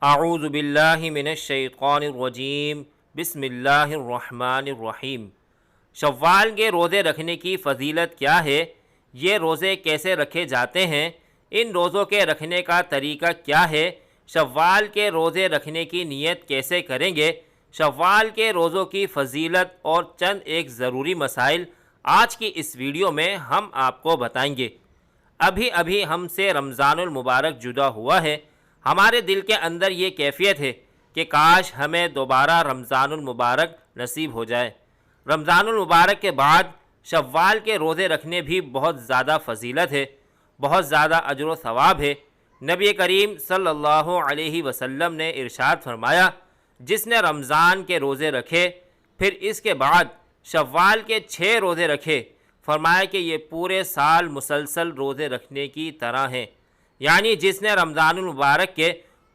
اعوذ باللہ من الشیطان الرجیم بسم اللہ الرحمن الرحیم۔ شوال کے روزے رکھنے کی فضیلت کیا ہے؟ یہ روزے کیسے رکھے جاتے ہیں؟ ان روزوں کے رکھنے کا طریقہ کیا ہے؟ شوال کے روزے رکھنے کی نیت کیسے کریں گے؟ شوال کے روزوں کی فضیلت اور چند ایک ضروری مسائل آج کی اس ویڈیو میں ہم آپ کو بتائیں گے۔ ابھی ہم سے رمضان المبارک جدا ہوا ہے۔ ہمارے دل کے اندر یہ کیفیت ہے کہ کاش ہمیں دوبارہ رمضان المبارک نصیب ہو جائے۔ رمضان المبارک کے بعد شوال کے روزے رکھنے بھی بہت زیادہ فضیلت ہے، بہت زیادہ اجر و ثواب ہے۔ نبی کریم صلی اللہ علیہ وسلم نے ارشاد فرمایا، جس نے رمضان کے روزے رکھے پھر اس کے بعد شوال کے 6 روزے رکھے، فرمایا کہ یہ پورے سال مسلسل روزے رکھنے کی طرح ہیں۔ یعنی جس نے رمضان المبارک کے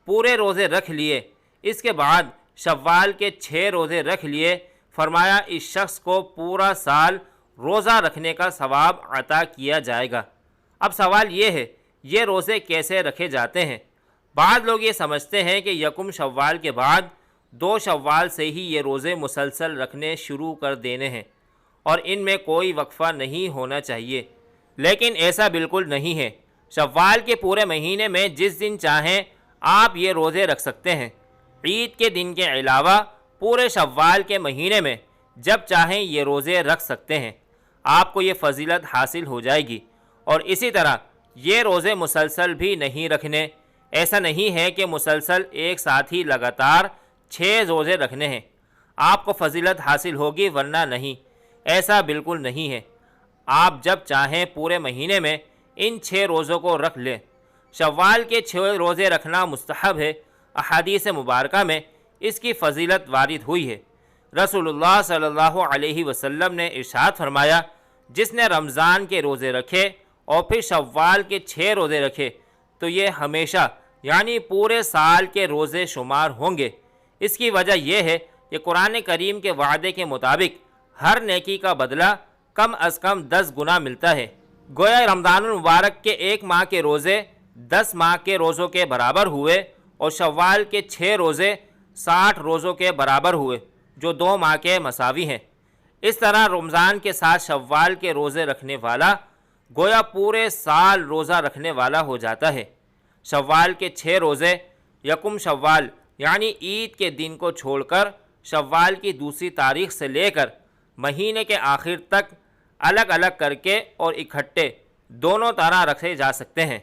پورے روزے رکھ لیے، اس کے بعد شوال کے 6 روزے رکھ لیے، فرمایا اس شخص کو پورا سال روزہ رکھنے کا ثواب عطا کیا جائے گا۔ اب سوال یہ ہے، یہ روزے کیسے رکھے جاتے ہیں؟ بعض لوگ یہ سمجھتے ہیں کہ یکم شوال کے بعد 2 شوال سے ہی یہ روزے مسلسل رکھنے شروع کر دینے ہیں اور ان میں کوئی وقفہ نہیں ہونا چاہیے، لیکن ایسا بالکل نہیں ہے۔ شوال کے پورے مہینے میں جس دن چاہیں آپ یہ روزے رکھ سکتے ہیں۔ عید کے دن کے علاوہ پورے شوال کے مہینے میں جب چاہیں یہ روزے رکھ سکتے ہیں، آپ کو یہ فضیلت حاصل ہو جائے گی۔ اور اسی طرح یہ روزے مسلسل بھی نہیں رکھنے، ایسا نہیں ہے کہ مسلسل ایک ساتھ ہی لگاتار 6 روزے رکھنے ہیں، آپ کو فضیلت حاصل ہوگی، ورنہ نہیں، ایسا بالکل نہیں ہے۔ آپ جب چاہیں پورے مہینے میں ان 6 روزوں کو رکھ لیں۔ شوال کے 6 روزے رکھنا مستحب ہے، احادیث مبارکہ میں اس کی فضیلت وارد ہوئی ہے۔ رسول اللہ صلی اللہ علیہ وسلم نے ارشاد فرمایا، جس نے رمضان کے روزے رکھے اور پھر شوال کے 6 روزے رکھے تو یہ ہمیشہ یعنی پورے سال کے روزے شمار ہوں گے۔ اس کی وجہ یہ ہے کہ قرآن کریم کے وعدے کے مطابق ہر نیکی کا بدلہ کم از کم 10 گنا ملتا ہے۔ گویا رمضان المبارک کے 1 ماہ کے روزے 10 ماہ کے روزوں کے برابر ہوئے اور شوال کے 6 روزے 60 روزوں کے برابر ہوئے، جو 2 ماہ کے مساوی ہیں۔ اس طرح رمضان کے ساتھ شوال کے روزے رکھنے والا گویا پورے سال روزہ رکھنے والا ہو جاتا ہے۔ شوال کے 6 روزے یکم شوال یعنی عید کے دن کو چھوڑ کر شوال کی دوسری تاریخ سے لے کر مہینے کے آخر تک الگ الگ کر کے اور اکٹھے دونوں طرح رکھے جا سکتے ہیں،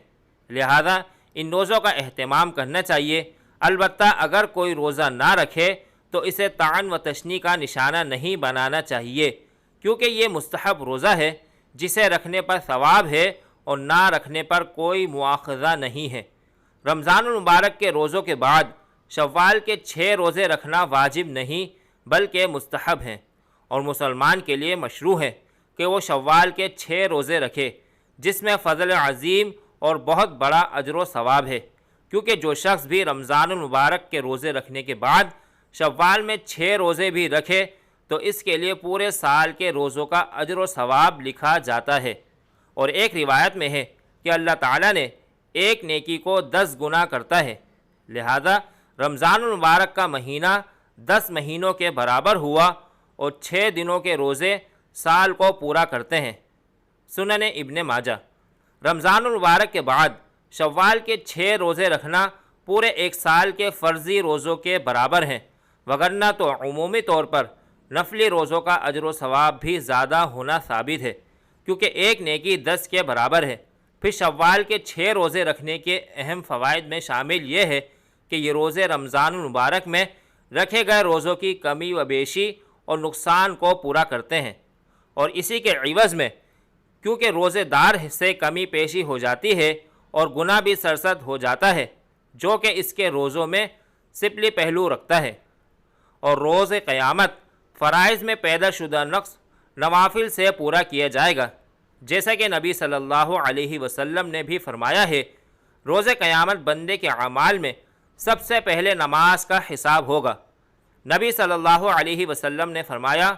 لہذا ان روزوں کا اہتمام کرنا چاہیے۔ البتہ اگر کوئی روزہ نہ رکھے تو اسے طعن و تشنیع کا نشانہ نہیں بنانا چاہیے، کیونکہ یہ مستحب روزہ ہے جسے رکھنے پر ثواب ہے اور نہ رکھنے پر کوئی مواخذہ نہیں ہے۔ رمضان المبارک کے روزوں کے بعد شوال کے 6 روزے رکھنا واجب نہیں بلکہ مستحب ہیں، اور مسلمان کے لیے مشروع ہے کہ وہ شوال کے 6 روزے رکھے، جس میں فضل عظیم اور بہت بڑا اجر و ثواب ہے، کیونکہ جو شخص بھی رمضان المبارک کے روزے رکھنے کے بعد شوال میں 6 روزے بھی رکھے تو اس کے لیے پورے سال کے روزوں کا اجر و ثواب لکھا جاتا ہے۔ اور ایک روایت میں ہے کہ اللہ تعالیٰ نے ایک نیکی کو 10 گنا کرتا ہے، لہذا رمضان المبارک کا مہینہ 10 مہینوں کے برابر ہوا اور 6 دنوں کے روزے سال کو پورا کرتے ہیں۔ سنن ابن ماجہ۔ رمضان المبارک کے بعد شوال کے 6 روزے رکھنا پورے 1 سال کے فرضی روزوں کے برابر ہیں، وگرنہ تو عمومی طور پر نفلی روزوں کا اجر و ثواب بھی زیادہ ہونا ثابت ہے، کیونکہ ایک نیکی 10 کے برابر ہے۔ پھر شوال کے 6 روزے رکھنے کے اہم فوائد میں شامل یہ ہے کہ یہ روزے رمضان المبارک میں رکھے گئے روزوں کی کمی و بیشی اور نقصان کو پورا کرتے ہیں، اور اسی کے عوض میں کیونکہ روزے دار سے کمی پیشی ہو جاتی ہے اور گناہ بھی سرزد ہو جاتا ہے، جو کہ اس کے روزوں میں سپلی پہلو رکھتا ہے، اور روز قیامت فرائض میں پیدا شدہ نقص نوافل سے پورا کیا جائے گا، جیسا کہ نبی صلی اللہ علیہ وسلم نے بھی فرمایا ہے، روز قیامت بندے کے اعمال میں سب سے پہلے نماز کا حساب ہوگا۔ نبی صلی اللہ علیہ وسلم نے فرمایا،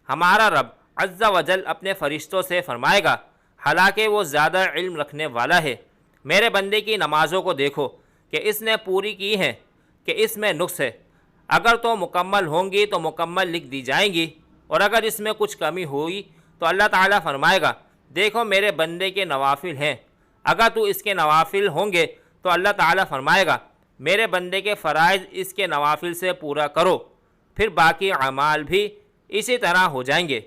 ہمارا رب عز و جل اپنے فرشتوں سے فرمائے گا، حالانکہ وہ زیادہ علم رکھنے والا ہے، میرے بندے کی نمازوں کو دیکھو کہ اس نے پوری کی ہیں، کہ اس میں نقص ہے، اگر تو مکمل ہوں گی تو مکمل لکھ دی جائیں گی، اور اگر اس میں کچھ کمی ہوئی تو اللہ تعالیٰ فرمائے گا دیکھو میرے بندے کے نوافل ہیں، اگر تو اس کے نوافل ہوں گے تو اللہ تعالیٰ فرمائے گا میرے بندے کے فرائض اس کے نوافل سے پورا کرو، پھر باقی اعمال بھی اسی طرح ہو جائیں گے۔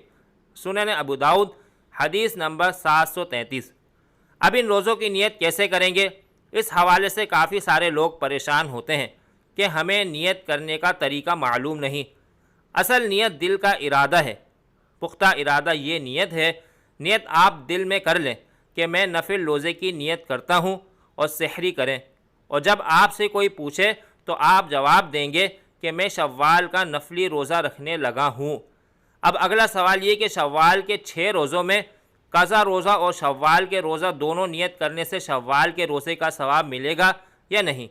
سنن ابو داؤد حدیث نمبر 733۔ اب ان روزوں کی نیت کیسے کریں گے؟ اس حوالے سے کافی سارے لوگ پریشان ہوتے ہیں کہ ہمیں نیت کرنے کا طریقہ معلوم نہیں۔ اصل نیت دل کا ارادہ ہے، پختہ ارادہ یہ نیت ہے۔ نیت آپ دل میں کر لیں کہ میں نفل روزے کی نیت کرتا ہوں، اور سحری کریں، اور جب آپ سے کوئی پوچھے تو آپ جواب دیں گے کہ میں شوال کا نفلی روزہ رکھنے لگا ہوں۔ اب اگلا سوال یہ کہ شوال کے 6 روزوں میں قضا روزہ اور شوال کے روزہ دونوں نیت کرنے سے شوال کے روزے کا ثواب ملے گا یا نہیں؟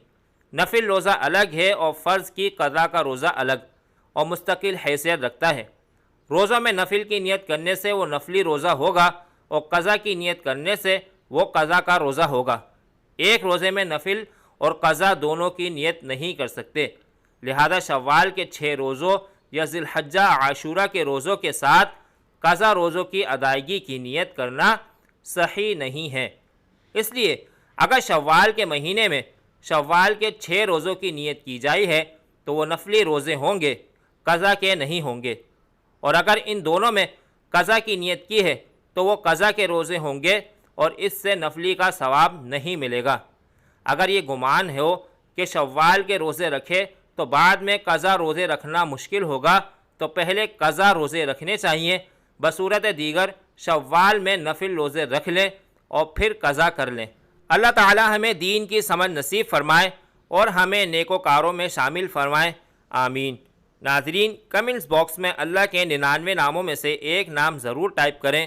نفل روزہ الگ ہے اور فرض کی قضا کا روزہ الگ اور مستقل حیثیت رکھتا ہے۔ روزوں میں نفل کی نیت کرنے سے وہ نفلی روزہ ہوگا، اور قضا کی نیت کرنے سے وہ قضا کا روزہ ہوگا۔ ایک روزے میں نفل اور قضا دونوں کی نیت نہیں کر سکتے، لہذا شوال کے 6 روزوں یا ذی الحجہ عاشورہ کے روزوں کے ساتھ قضا روزوں کی ادائیگی کی نیت کرنا صحیح نہیں ہے۔ اس لیے اگر شوال کے مہینے میں شوال کے 6 روزوں کی نیت کی جائی ہے تو وہ نفلی روزے ہوں گے، قضا کے نہیں ہوں گے، اور اگر ان دونوں میں قضا کی نیت کی ہے تو وہ قضا کے روزے ہوں گے اور اس سے نفلی کا ثواب نہیں ملے گا۔ اگر یہ گمان ہو کہ شوال کے روزے رکھے تو بعد میں قضا روزے رکھنا مشکل ہوگا تو پہلے قضا روزے رکھنے چاہیے، بصورت دیگر شوال میں نفل روزے رکھ لیں اور پھر قضا کر لیں۔ اللہ تعالی ہمیں دین کی سمجھ نصیب فرمائے اور ہمیں نیکوکاروں میں شامل فرمائے، آمین۔ ناظرین، کمنٹس باکس میں اللہ کے 99 ناموں میں سے ایک نام ضرور ٹائپ کریں۔